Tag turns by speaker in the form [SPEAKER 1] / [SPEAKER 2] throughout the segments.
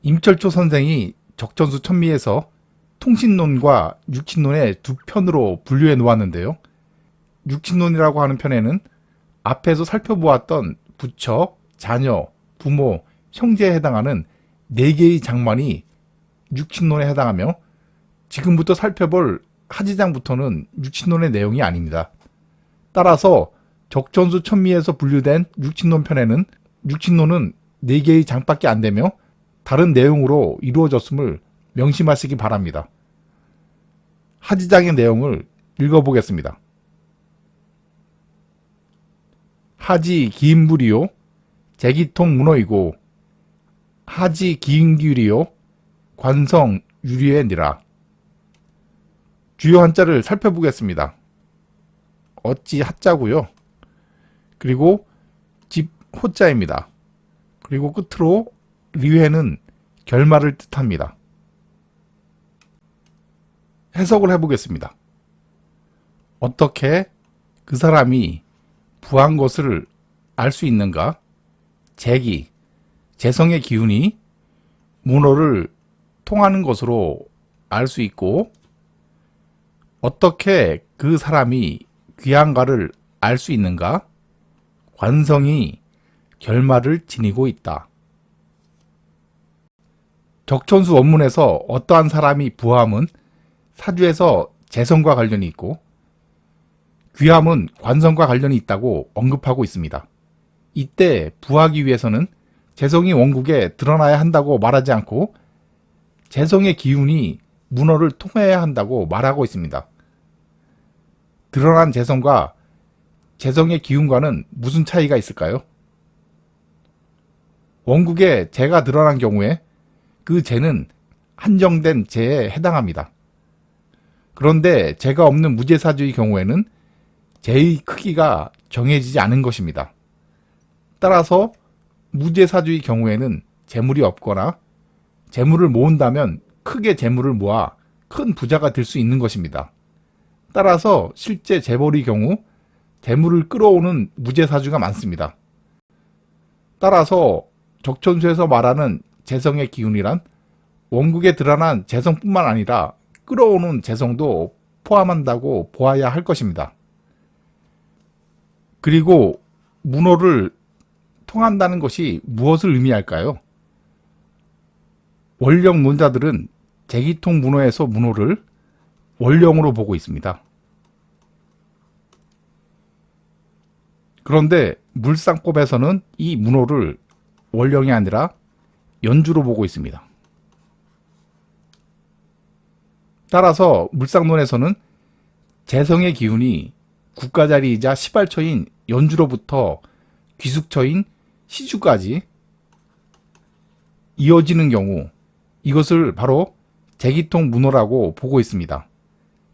[SPEAKER 1] 임철초 선생이 적천수 천미에서 통신론과 육친론의 두 편으로 분류해 놓았는데요. 육친론이라고 하는 편에는 앞에서 살펴보았던 부처, 자녀, 부모, 형제에 해당하는 4개의 장만이 육친론에 해당하며 지금부터 살펴볼 하지장부터는 육친론의 내용이 아닙니다. 따라서 적천수 천미에서 분류된 육친론 편에는 육친론은 4개의 장밖에 안 되며 다른 내용으로 이루어졌음을 명심하시기 바랍니다. 하지장의 내용을 읽어보겠습니다. 하지 기인불이요 제기통 문어이고 하지 기인규리요 관성 유리에니라. 주요 한자를 살펴보겠습니다. 어찌 하자고요. 그리고 집 호자입니다. 그리고 끝으로 리회는 결말을 뜻합니다. 해석을 해보겠습니다. 어떻게 그 사람이 부한 것을 알 수 있는가? 재기, 재성의 기운이 문어를 통하는 것으로 알 수 있고, 어떻게 그 사람이 귀한가를 알 수 있는가? 관성이 결말을 지니고 있다. 적천수 원문에서 어떠한 사람이 부함은 사주에서 재성과 관련이 있고 귀함은 관성과 관련이 있다고 언급하고 있습니다. 이때 부하기 위해서는 재성이 원국에 드러나야 한다고 말하지 않고 재성의 기운이 문어를 통해야 한다고 말하고 있습니다. 드러난 재성과 재성의 기운과는 무슨 차이가 있을까요? 원국에 재가 드러난 경우에 그 재는 한정된 재에 해당합니다. 그런데 재가 없는 무재사주의 경우에는 재의 크기가 정해지지 않은 것입니다. 따라서 무재사주의 경우에는 재물이 없거나 재물을 모은다면 크게 재물을 모아 큰 부자가 될 수 있는 것입니다. 따라서 실제 재벌의 경우 재물을 끌어오는 무재사주가 많습니다. 따라서 적천수에서 말하는 재성의 기운이란 원국에 드러난 재성뿐만 아니라 끌어오는 재성도 포함한다고 보아야 할 것입니다. 그리고 문어를 통한다는 것이 무엇을 의미할까요? 원령 논자들은 재기통 문어에서 문어를 원령으로 보고 있습니다. 그런데 물상법에서는 이 문어를 원령이 아니라 연주로 보고 있습니다. 따라서 물상론에서는 재성의 기운이 국가자리이자 시발처인 연주로부터 귀숙처인 시주까지 이어지는 경우 이것을 바로 재기통 문어라고 보고 있습니다.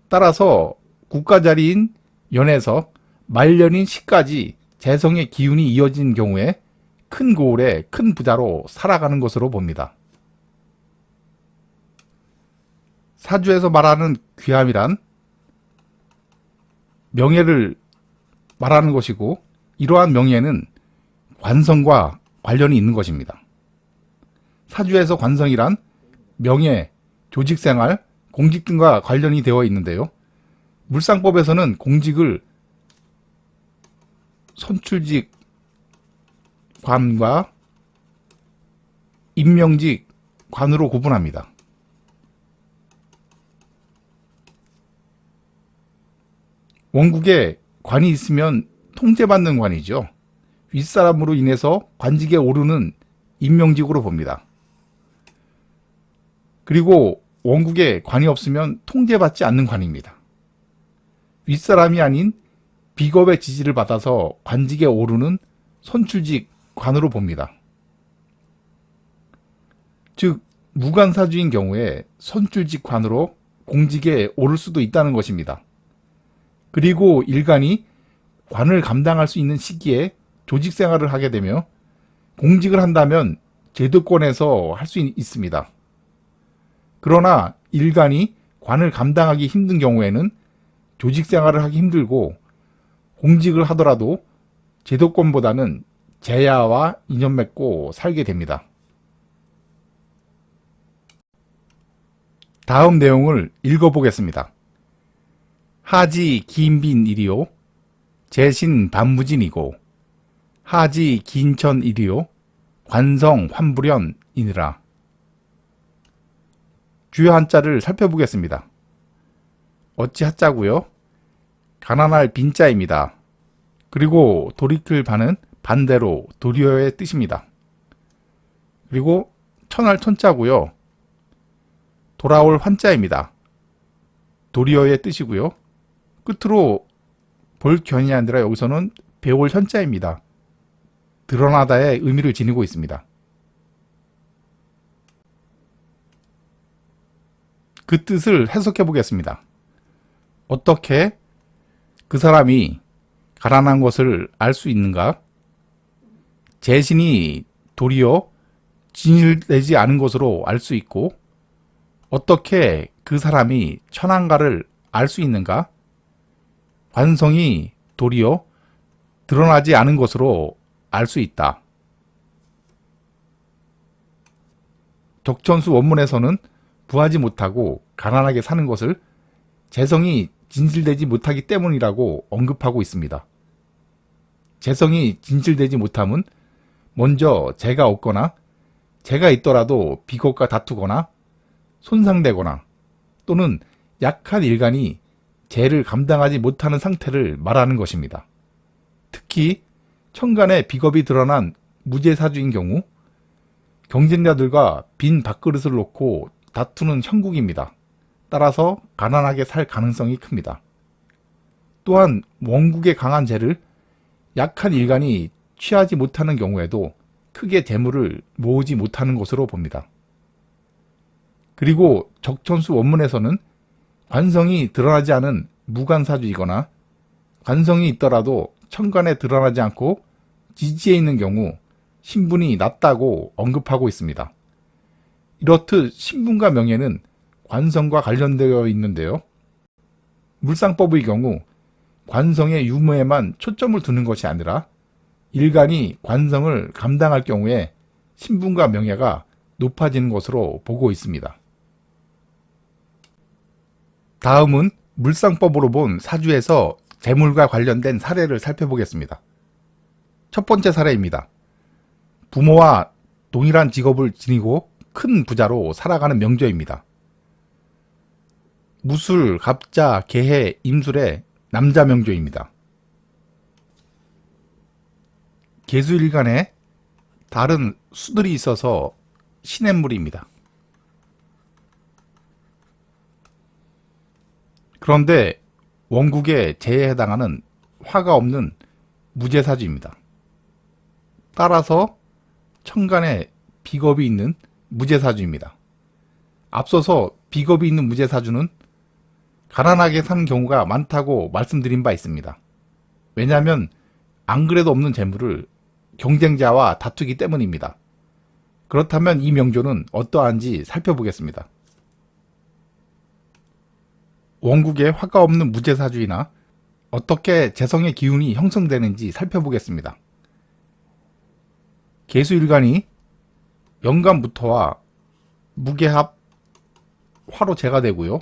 [SPEAKER 1] 따라서 국가자리인 연에서 말년인 시까지 재성의 기운이 이어진 경우에 큰 고을에 큰 부자로 살아가는 것으로 봅니다. 사주에서 말하는 귀함이란 명예를 말하는 것이고 이러한 명예는 관성과 관련이 있는 것입니다. 사주에서 관성이란 명예, 조직생활, 공직 등과 관련이 되어 있는데요. 물상법에서는 공직을 선출직 관과 임명직 관으로 구분합니다. 원국에 관이 있으면 통제받는 관이죠. 윗사람으로 인해서 관직에 오르는 임명직으로 봅니다. 그리고 원국에 관이 없으면 통제받지 않는 관입니다. 윗사람이 아닌 비겁의 지지를 받아서 관직에 오르는 선출직 관으로 봅니다. 즉 무관사주인 경우에 선출직 관으로 공직에 오를 수도 있다는 것입니다. 그리고 일간이 관을 감당할 수 있는 시기에 조직생활을 하게 되며 공직을 한다면 제도권에서 할 수 있습니다. 그러나 일간이 관을 감당하기 힘든 경우에는 조직생활을 하기 힘들고 공직을 하더라도 제도권보다는 제야와 인연 맺고 살게 됩니다. 다음 내용을 읽어보겠습니다. 하지 긴빈이리요 재신 반무진이고 하지 긴천이리요 관성 환불연이니라. 주요 한자를 살펴보겠습니다. 어찌 하자고요? 가난할 빈자입니다. 그리고 돌이킬 반은 반대로 도리어의 뜻입니다. 그리고 천할 천자고요. 돌아올 환자입니다. 도리어의 뜻이고요. 끝으로 볼 견이 아니라 여기서는 배울 현자입니다. 드러나다의 의미를 지니고 있습니다. 그 뜻을 해석해 보겠습니다. 어떻게 그 사람이 가난한 것을 알 수 있는가? 재신이 도리어 진실되지 않은 것으로 알 수 있고, 어떻게 그 사람이 천한가를 알 수 있는가? 관성이 도리어 드러나지 않은 것으로 알 수 있다. 적천수 원문에서는 부하지 못하고 가난하게 사는 것을 재성이 진실되지 못하기 때문이라고 언급하고 있습니다. 재성이 진실되지 못함은 먼저 재가 없거나 재가 있더라도 비겁과 다투거나 손상되거나 또는 약한 일간이 재를 감당하지 못하는 상태를 말하는 것입니다. 특히 천간에 비겁이 드러난 무제사주인 경우 경쟁자들과 빈 밥그릇을 놓고 다투는 형국입니다. 따라서 가난하게 살 가능성이 큽니다. 또한 원국에 강한 재를 약한 일간이 취하지 못하는 경우에도 크게 재물을 모으지 못하는 것으로 봅니다. 그리고 적천수 원문에서는 관성이 드러나지 않은 무관사주이거나 관성이 있더라도 천간에 드러나지 않고 지지에 있는 경우 신분이 낮다고 언급하고 있습니다. 이렇듯 신분과 명예는 관성과 관련되어 있는데요. 물상법의 경우 관성의 유무에만 초점을 두는 것이 아니라 일간이 관성을 감당할 경우에 신분과 명예가 높아지는 것으로 보고 있습니다. 다음은 물상법으로 본 사주에서 재물과 관련된 사례를 살펴보겠습니다. 첫 번째 사례입니다. 부모와 동일한 직업을 지니고 큰 부자로 살아가는 명조입니다. 무술, 갑자, 계해, 임술의 남자 명조입니다. 계수일간에 다른 수들이 있어서 시냇물입니다. 그런데 원국의 재에 해당하는 화가 없는 무제사주입니다. 따라서 천간에 비겁이 있는 무제사주입니다. 앞서서 비겁이 있는 무제사주는 가난하게 사는 경우가 많다고 말씀드린 바 있습니다. 왜냐하면 안 그래도 없는 재물을 경쟁자와 다투기 때문입니다. 그렇다면 이 명조는 어떠한지 살펴보겠습니다. 원국에 화가 없는 무제사주이나 어떻게 재성의 기운이 형성되는지 살펴보겠습니다. 계수일간이 연간부터와 무게합 화로 재가 되고요.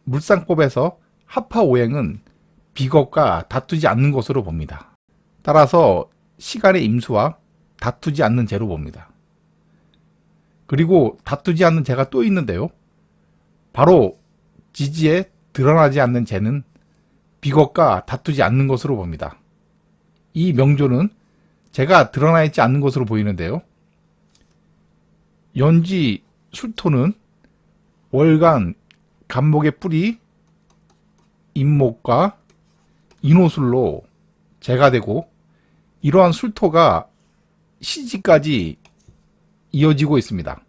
[SPEAKER 1] 물상법에서 합화오행은 비겁과 다투지 않는 것으로 봅니다. 따라서 시간의 임수와 다투지 않는 재로 봅니다. 그리고 다투지 않는 재가 또 있는데요. 바로 지지에 드러나지 않는 재는 비겁과 다투지 않는 것으로 봅니다. 이 명조는 재가 드러나 있지 않는 것으로 보이는데요. 연지 술토는 월간 간목의 뿌리 임목과 인호술로 재가 되고 이러한 술토가 시지까지 이어지고 있습니다.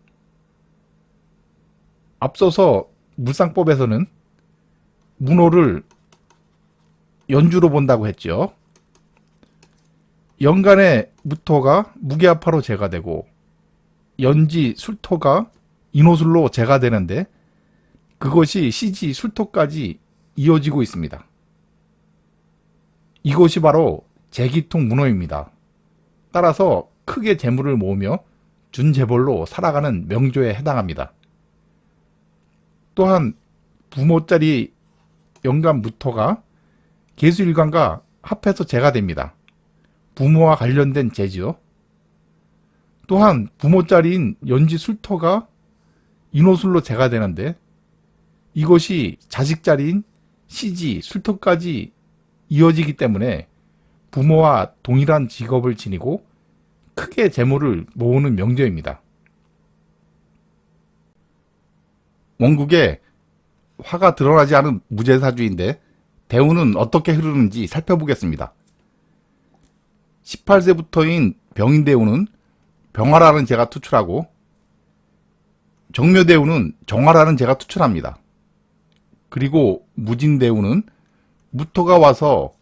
[SPEAKER 1] 앞서서 물상법에서는 문호를 연주로 본다고 했죠. 연간의 무토가 무게합화로 재가 되고 연지 술토가 인호술로 재가 되는데 그것이 시지 술토까지 이어지고 있습니다. 이것이 바로 재기통 문호입니다. 따라서 크게 재물을 모으며 준재벌로 살아가는 명조에 해당합니다. 또한 부모짜리 연간 무토가 계수일간과 합해서 재가 됩니다. 부모와 관련된 재지요. 또한 부모짜리인 연지술토가 인호술로 재가 되는데 이것이 자식자리인 시지, 술토까지 이어지기 때문에 부모와 동일한 직업을 지니고 크게 재물을 모으는 명제입니다. 원국에 화가 드러나지 않은 무제사주인데 대운은 어떻게 흐르는지 살펴보겠습니다. 18세부터인 병인대운은 병화라는 재가 투출하고 정묘대운은 정화라는 재가 투출합니다. 그리고 무진대운은 무토가 와서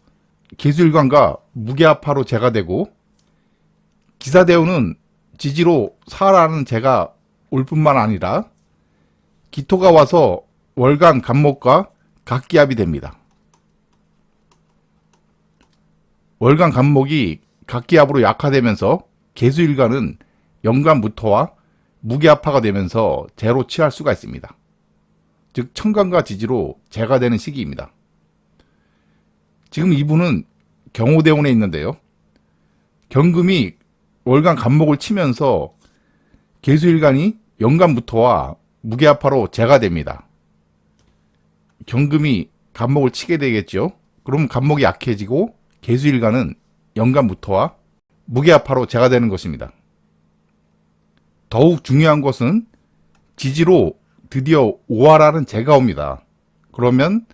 [SPEAKER 1] 계수일관과 무게합화로 재가 되고 기사대운은 지지로 사라는 재가 올 뿐만 아니라 기토가 와서 월간 간목과 각기합이 됩니다. 월간 간목이 각기합으로 약화되면서 계수일간은 연간 무토와 무게합화가 되면서 재로 취할 수가 있습니다. 즉 천간과 지지로 재가 되는 시기입니다. 지금 이분은 경호대운에 있는데요. 경금이 월간 간목을 치면서 계수일간이 연간 무토와 무게합화로 재가 됩니다. 경금이 간목을 치게 되겠죠. 그럼 간목이 약해지고 계수일간은 연간 무토와 무게합화로 재가 되는 것입니다. 더욱 중요한 것은 지지로 드디어 오화라는 재가 옵니다. 그러면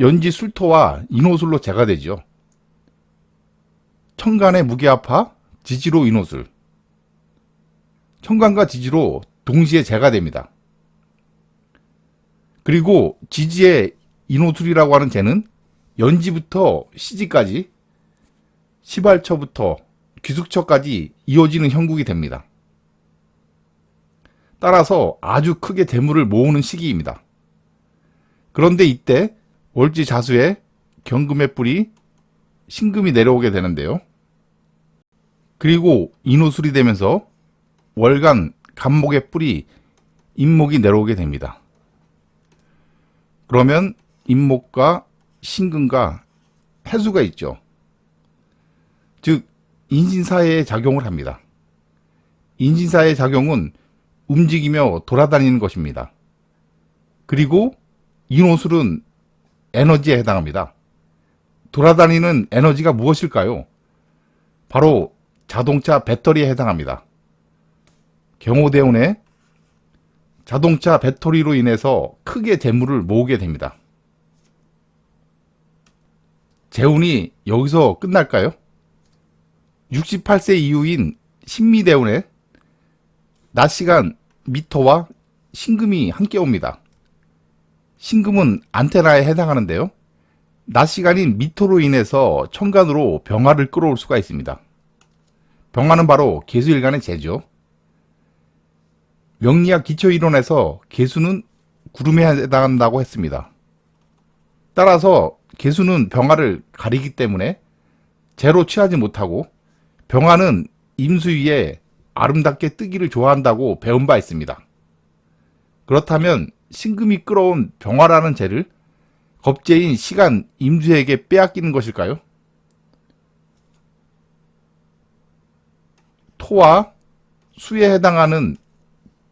[SPEAKER 1] 연지 술토와 인호술로 재가 되죠. 천간의 무게합화, 지지로 인호술. 천간과 지지로 동시에 재가 됩니다. 그리고 지지의 인호술이라고 하는 재는 연지부터 시지까지 18처부터 귀숙처까지 이어지는 형국이 됩니다. 따라서 아주 크게 재물을 모으는 시기입니다. 그런데 이때 월지 자수에 경금의 뿔이 신금이 내려오게 되는데요. 그리고 인호술이 되면서 월간 간목의 뿔이 인목이 내려오게 됩니다. 그러면 인목과 신금과 해수가 있죠. 즉 인신사회의 작용을 합니다. 인신사회의 작용은 움직이며 돌아다니는 것입니다. 그리고 인호술은 에너지에 해당합니다. 돌아다니는 에너지가 무엇일까요? 바로 자동차 배터리에 해당합니다. 경호대운에 자동차 배터리로 인해서 크게 재물을 모으게 됩니다. 재운이 여기서 끝날까요? 68세 이후인 신미대운에 낮 시간 미토와 신금이 함께 옵니다. 신금은 안테나에 해당하는데요. 낮 시간인 미토로 인해서 천간으로 병화를 끌어올 수가 있습니다. 병화는 바로 계수일간의 재죠. 명리학 기초이론에서 계수는 구름에 해당한다고 했습니다. 따라서 계수는 병화를 가리기 때문에 재로 취하지 못하고 병화는 임수 위에 아름답게 뜨기를 좋아한다고 배운 바 있습니다. 그렇다면 신금이 끌어온 병화라는 재를 겁재인 시간 임수에게 빼앗기는 것일까요? 토와 수에 해당하는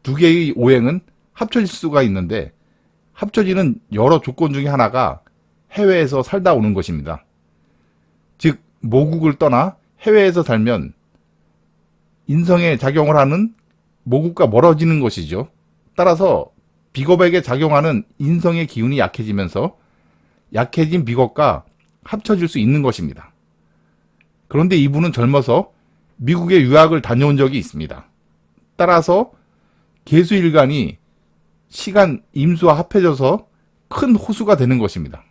[SPEAKER 1] 두 개의 오행은 합쳐질 수가 있는데 합쳐지는 여러 조건 중에 하나가 해외에서 살다 오는 것입니다. 즉 모국을 떠나 해외에서 살면 인성에 작용을 하는 모국과 멀어지는 것이죠. 따라서 비겁에게 작용하는 인성의 기운이 약해지면서 약해진 비겁과 합쳐질 수 있는 것입니다. 그런데 이분은 젊어서 미국에 유학을 다녀온 적이 있습니다. 따라서 계수일간이 시간 임수와 합해져서 큰 호수가 되는 것입니다.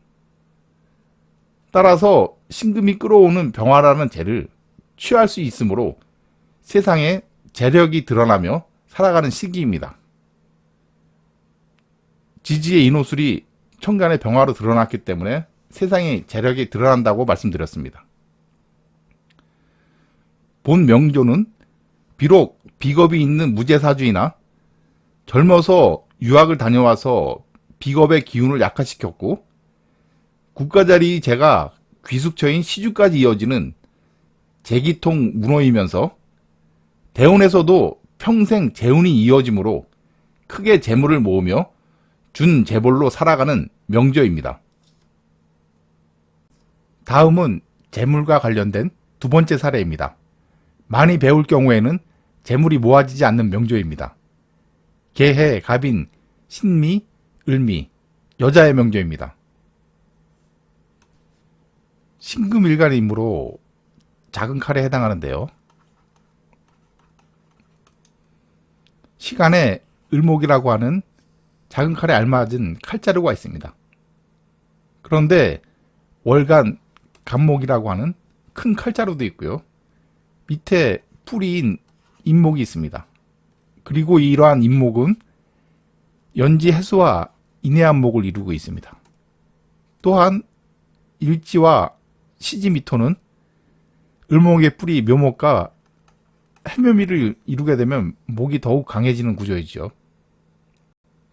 [SPEAKER 1] 따라서 신금이 끌어오는 병화라는 재를 취할 수 있으므로 세상에 재력이 드러나며 살아가는 시기입니다. 지지의 인호술이 천간의 병화로 드러났기 때문에 세상에 재력이 드러난다고 말씀드렸습니다. 본 명조는 비록 비겁이 있는 무제사주이나 젊어서 유학을 다녀와서 비겁의 기운을 약화시켰고 국가자리 제가 귀숙처인 시주까지 이어지는 재기통 문호이면서 대운에서도 평생 재운이 이어지므로 크게 재물을 모으며 준재벌로 살아가는 명조입니다. 다음은 재물과 관련된 두 번째 사례입니다. 많이 배울 경우에는 재물이 모아지지 않는 명조입니다. 개해, 갑인, 신미, 을미, 여자의 명조입니다. 신금일간이므로 작은 칼에 해당하는데요. 시간에 을목이라고 하는 작은 칼에 알맞은 칼자루가 있습니다. 그런데 월간 간목이라고 하는 큰 칼자루도 있고요. 밑에 풀이인 인목이 있습니다. 그리고 이러한 인목은 연지 해수와 인해한목을 이루고 있습니다. 또한 일지와 시지미토는 을목의 뿌리 묘목과 해묘미를 이루게 되면 목이 더욱 강해지는 구조이죠.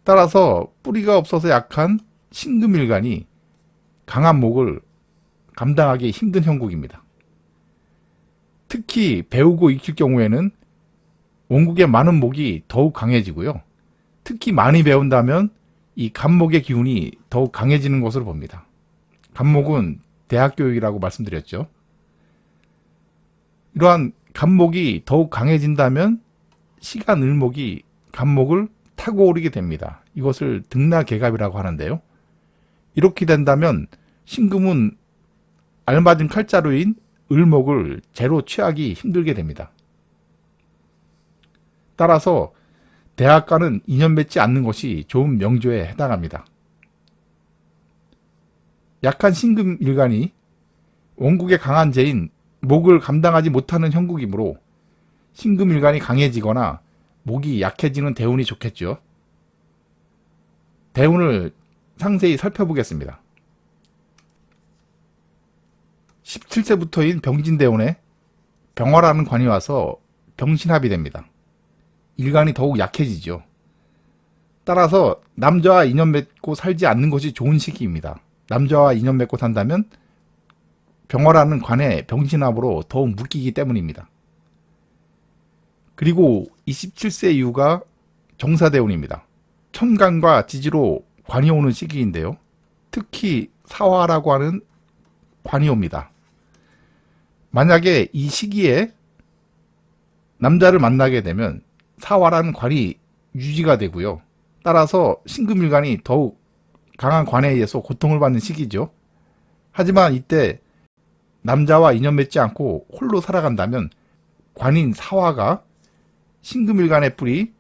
[SPEAKER 1] 따라서 뿌리가 없어서 약한 신금일간이 강한 목을 감당하기 힘든 형국입니다. 특히 배우고 익힐 경우에는 원국의 많은 목이 더욱 강해지고요. 특히 많이 배운다면 이 간목의 기운이 더욱 강해지는 것으로 봅니다. 간목은 대학교육이라고 말씀드렸죠. 이러한 간목이 더욱 강해진다면 시간 을목이 간목을 타고 오르게 됩니다. 이것을 등나개갑이라고 하는데요. 이렇게 된다면 신금은 알맞은 칼자루인 을목을 재로 취하기 힘들게 됩니다. 따라서 대학과는 인연 맺지 않는 것이 좋은 명조에 해당합니다. 약한 신금일간이 원국의 강한 재인 목을 감당하지 못하는 형국이므로 신금일간이 강해지거나 목이 약해지는 대운이 좋겠죠. 대운을 상세히 살펴보겠습니다. 17세부터인 병진대운에 병화라는 관이 와서 병신합이 됩니다. 일간이 더욱 약해지죠. 따라서 남자와 인연 맺고 살지 않는 것이 좋은 시기입니다. 남자와 인연 맺고 산다면 병화라는 관의 병신합으로 더욱 묶이기 때문입니다. 그리고 27세 이후가 정사대운입니다. 천간과 지지로 관이 오는 시기인데요. 특히 사화라고 하는 관이 옵니다. 만약에 이 시기에 남자를 만나게 되면 사화라는 관이 유지가 되고요. 따라서 신금일간이 더욱 강한 관에 의해서 고통을 받는 시기죠. 하지만 이때 남자와 인연 맺지 않고 홀로 살아간다면 관인 사화가 신금일간의 뿌리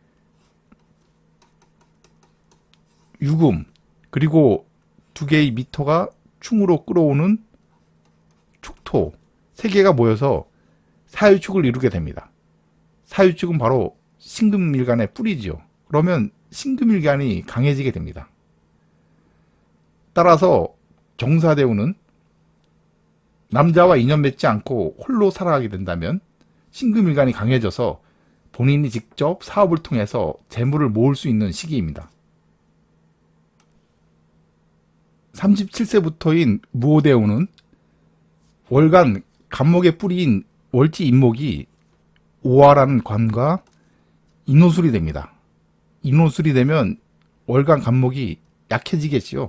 [SPEAKER 1] 유금 그리고 두 개의 미토가 충으로 끌어오는 축토 세 개가 모여서 사유축을 이루게 됩니다. 사유축은 바로 신금일간의 뿌리죠. 그러면 신금일간이 강해지게 됩니다. 따라서 정사대운은 남자와 인연 맺지 않고 홀로 살아가게 된다면 신금일간이 강해져서 본인이 직접 사업을 통해서 재물을 모을 수 있는 시기입니다. 37세부터인 무호대운은 월간 간목의 뿌리인 월지인목이 오화라는 관과 인호술이 됩니다. 인호술이 되면 월간 간목이 약해지겠지요.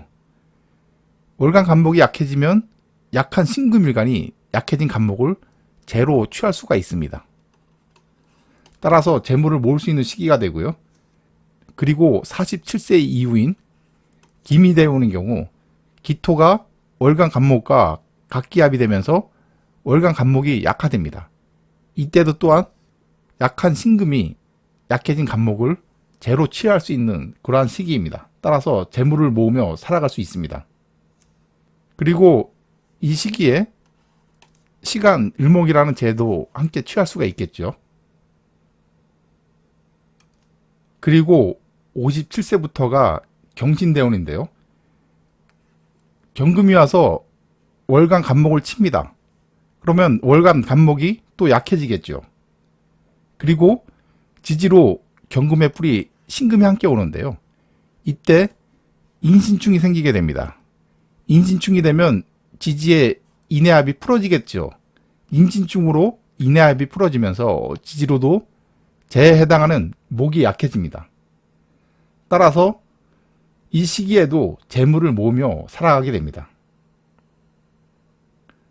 [SPEAKER 1] 월간 간목이 약해지면 약한 신금일간이 약해진 간목을 재로 취할 수가 있습니다. 따라서 재물을 모을 수 있는 시기가 되고요. 그리고 47세 이후인 기미대운의 경우 기토가 월간 간목과 각기합이 되면서 월간 간목이 약화됩니다. 이때도 또한 약한 신금이 약해진 간목을 재로 취할 수 있는 그러한 시기입니다. 따라서 재물을 모으며 살아갈 수 있습니다. 그리고 이 시기에 시간 을목이라는 재도 함께 취할 수가 있겠죠. 그리고 57세부터가 경신대운인데요. 경금이 와서 월간 간목을 칩니다. 그러면 월간 간목이 또 약해지겠죠. 그리고 지지로 경금의 뿌리 신금이 함께 오는데요. 이때 인신충이 생기게 됩니다. 인신충이 되면 지지의 인해압이 풀어지겠죠. 인신충으로 인해압이 풀어지면서 지지로도 재에 해당하는 목이 약해집니다. 따라서 이 시기에도 재물을 모으며 살아가게 됩니다.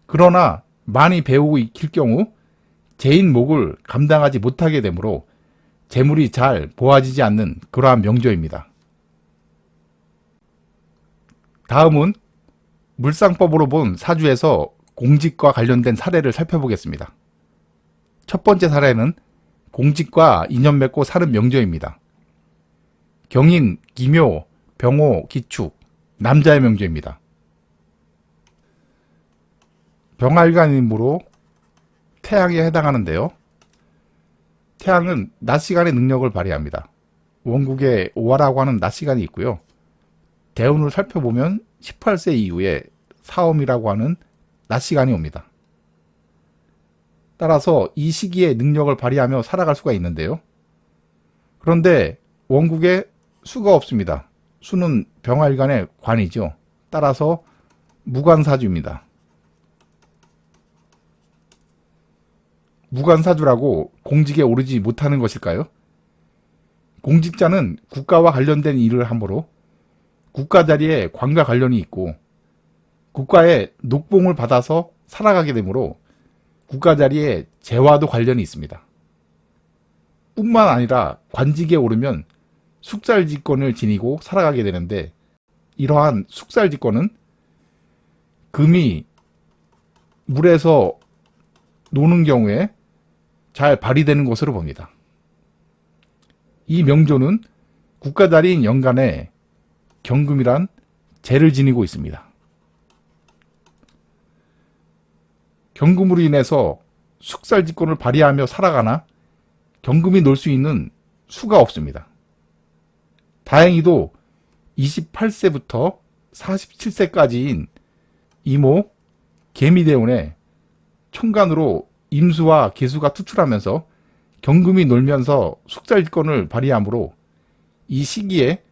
[SPEAKER 1] 그러나 많이 배우고 익힐 경우 재인 목을 감당하지 못하게 되므로 재물이 잘 모아지지 않는 그러한 명조입니다. 다음은 물상법으로 본 사주에서 공직과 관련된 사례를 살펴보겠습니다. 첫 번째 사례는 공직과 인연 맺고 사는 명조입니다. 경인, 기묘, 병호, 기축, 남자의 명조입니다. 병화일간이므로 태양에 해당하는데요. 태양은 낮 시간의 능력을 발휘합니다. 원국에 오화라고 하는 낮 시간이 있고요. 대운을 살펴보면 18세 이후에 사엄이라고 하는 낮 시간이 옵니다. 따라서 이 시기에 능력을 발휘하며 살아갈 수가 있는데요. 그런데 원국에 수가 없습니다. 수는 병화일간의 관이죠. 따라서 무관사주입니다. 무관사주라고 공직에 오르지 못하는 것일까요? 공직자는 국가와 관련된 일을 하므로 국가 자리에 관과 관련이 있고 국가의 녹봉을 받아서 살아가게 되므로 국가 자리에 재와도 관련이 있습니다. 뿐만 아니라 관직에 오르면 숙살직권을 지니고 살아가게 되는데 이러한 숙살직권은 금이 물에서 노는 경우에 잘 발휘되는 것으로 봅니다. 이 명조는 국가 자리인 연간에 경금이란 재를 지니고 있습니다. 경금으로 인해서 숙살직권을 발휘하며 살아가나 경금이 놀 수 있는 수가 없습니다. 다행히도 28세부터 47세까지인 이모 개미대운에 천간으로 임수와 계수가 투출하면서 경금이 놀면서 숙살직권을 발휘하므로 이 시기에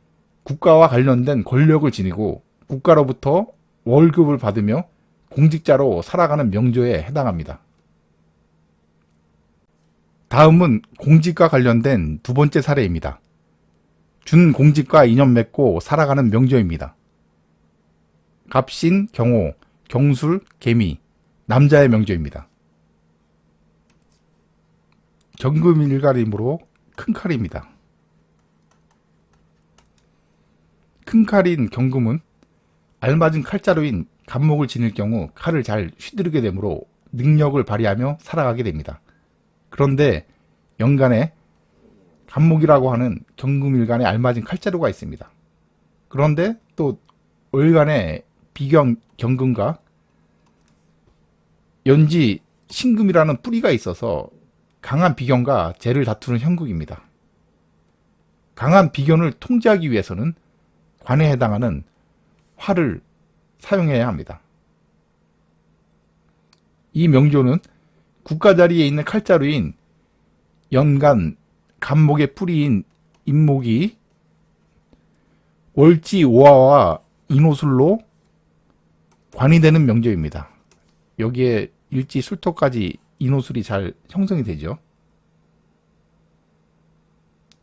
[SPEAKER 1] 국가와 관련된 권력을 지니고 국가로부터 월급을 받으며 공직자로 살아가는 명조에 해당합니다. 다음은 공직과 관련된 두 번째 사례입니다. 준공직과 인연 맺고 살아가는 명조입니다. 갑신, 경호, 경술, 개미, 남자의 명조입니다. 정금일갈이므로 큰 칼입니다. 큰 칼인 경금은 알맞은 칼자루인 간목을 지닐 경우 칼을 잘 휘두르게 되므로 능력을 발휘하며 살아가게 됩니다. 그런데 연간에 간목이라고 하는 경금일간에 알맞은 칼자루가 있습니다. 그런데 또 월간에 비경 경금과 연지 신금이라는 뿌리가 있어서 강한 비견과 재를 다투는 형국입니다. 강한 비견을 통제하기 위해서는 관에 해당하는 화를 사용해야 합니다. 이 명조는 국가 자리에 있는 칼자루인 연간 간목의 뿌리인 임목이 월지 오화와 인호술로 관이 되는 명조입니다. 여기에 일지 술토까지 인호술이 잘 형성이 되죠.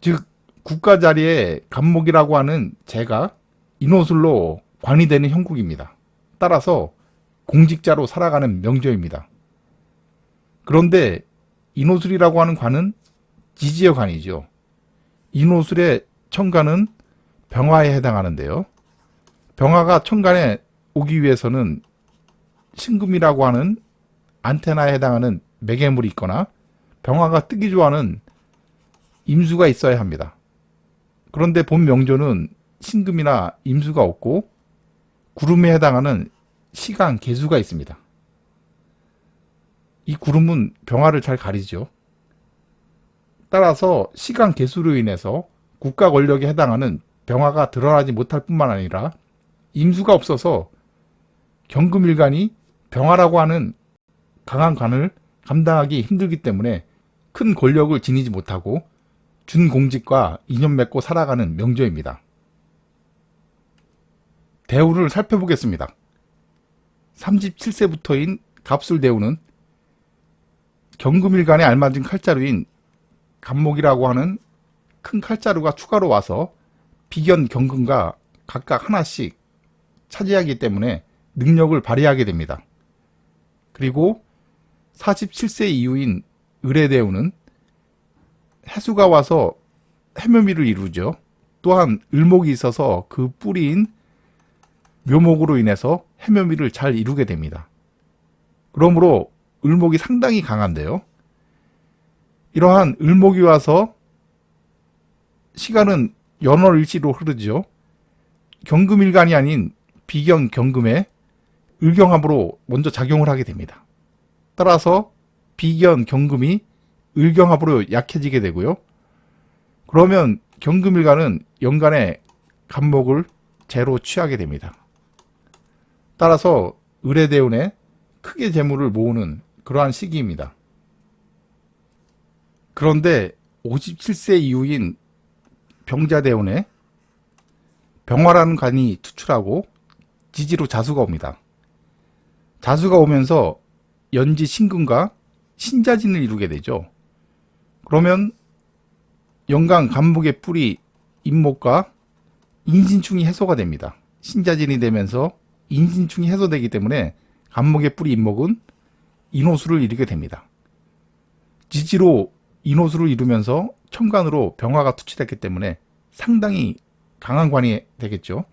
[SPEAKER 1] 즉 국가 자리에 간목이라고 하는 재가 인호술로 관이 되는 형국입니다. 따라서 공직자로 살아가는 명조입니다. 그런데 인호술이라고 하는 관은 지지의 관이죠. 인호술의 천간은 병화에 해당하는데요. 병화가 천간에 오기 위해서는 신금이라고 하는 안테나에 해당하는 매개물이 있거나 병화가 뜨기 좋아하는 임수가 있어야 합니다. 그런데 본 명조는 신금이나 임수가 없고 구름에 해당하는 시간, 계수가 있습니다. 이 구름은 병화를 잘 가리죠. 따라서 시간, 계수로 인해서 국가 권력에 해당하는 병화가 드러나지 못할 뿐만 아니라 임수가 없어서 경금일간이 병화라고 하는 강한 관을 감당하기 힘들기 때문에 큰 권력을 지니지 못하고 준공직과 인연 맺고 살아가는 명조입니다. 대우를 살펴보겠습니다. 37세부터인 갑술대우는 경금일간에 알맞은 칼자루인 갑목이라고 하는 큰 칼자루가 추가로 와서 비견 경금과 각각 하나씩 차지하기 때문에 능력을 발휘하게 됩니다. 그리고 47세 이후인 을의대우는 해수가 와서 해묘미를 이루죠. 또한 을목이 있어서 그 뿌리인 묘목으로 인해서 해묘미를 잘 이루게 됩니다. 그러므로 을목이 상당히 강한데요. 이러한 을목이 와서 시간은 연월일시로 흐르죠. 경금일간이 아닌 비견 경금에 을경합으로 먼저 작용을 하게 됩니다. 따라서 비견 경금이 을경합으로 약해지게 되고요. 그러면 경금일간은 연간에 갑목을 재로 취하게 됩니다. 따라서 을의대운에 크게 재물을 모으는 그러한 시기입니다. 그런데 57세 이후인 병자대운에 병화라는 간이 투출하고 지지로 자수가 옵니다. 자수가 오면서 연지 신금과 신자진을 이루게 되죠. 그러면 연간 갑목의 뿌리 임목과 인신충이 해소가 됩니다. 신자진이 되면서 인신충이 해소되기 때문에 갑목의 뿌리 임목은 인호수를 이루게 됩니다. 지지로 인호수를 이루면서 천간으로 병화가 투출했기 때문에 상당히 강한 관이 되겠죠.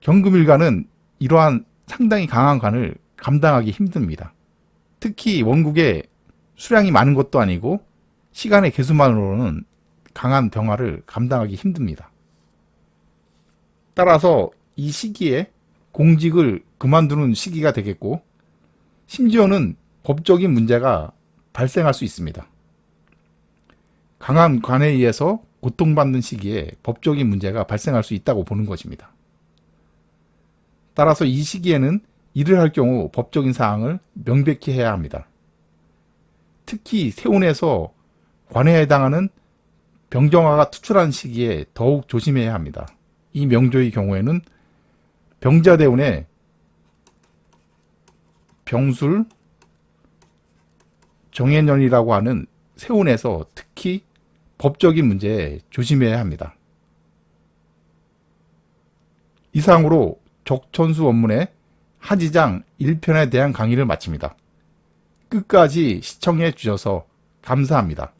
[SPEAKER 1] 경금일간은 이러한 상당히 강한 관을 감당하기 힘듭니다. 특히 원국에 수량이 많은 것도 아니고 시간의 개수만으로는 강한 병화를 감당하기 힘듭니다. 따라서 이 시기에 공직을 그만두는 시기가 되겠고 심지어는 법적인 문제가 발생할 수 있습니다. 강한 관에 의해서 고통받는 시기에 법적인 문제가 발생할 수 있다고 보는 것입니다. 따라서 이 시기에는 일을 할 경우 법적인 사항을 명백히 해야 합니다. 특히 세운에서 관해에 해당하는 병정화가 투출한 시기에 더욱 조심해야 합니다. 이 명조의 경우에는 병자대운에 병술, 정해년이라고 하는 세운에서 특히 법적인 문제에 조심해야 합니다. 이상으로 적천수 원문의 하지장 1편에 대한 강의를 마칩니다. 끝까지 시청해 주셔서 감사합니다.